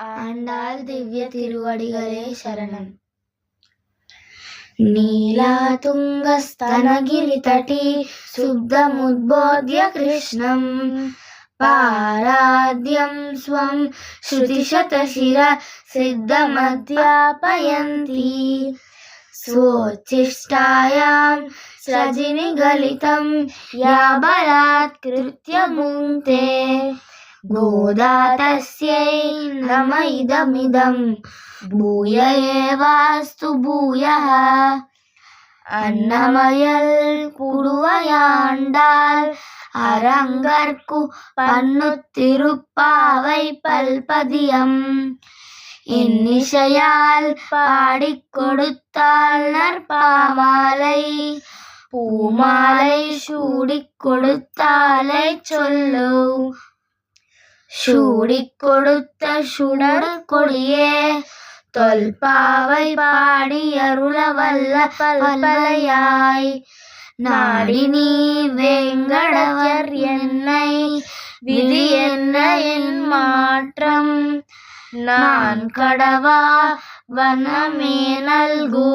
ஆண்டாள் திவ்ய திருவடிகளே சரணம். नीलातुङ्गस्तनगिरितटी सुब्धमुद्बोध्य कृष्णं पाराद्यं स्वं श्रुतिशतशिरः सिद्धमध्यापयन्ती स्वोच्छिष्टायां स्रजिनिगलितं या बलात्कृत्य भुङ्क्ते गोदा तस्यै नम इदमिदं भूय एवास्तु भूयः. அன்னமயல் புடுவையாண்டாள் அரங்கற்கு பன்னுத்திருப்பாவை பல்பதியம் இன்னிசையால் பாடிக் கொடுத்தாள் நற்பாமாலை பூமாலை சூடிக் கொடுத்தாலை சொல்லு. சூடிக் கொடுத்த சுடர் கொடியே தொல்பாவை பாடி அருள வல்ல பல்பலையாய் நாடி நீ வேங்கடவர் என்னை விதி என்ன என் மாற்றம் நான் கடவா வனமே நல்கு.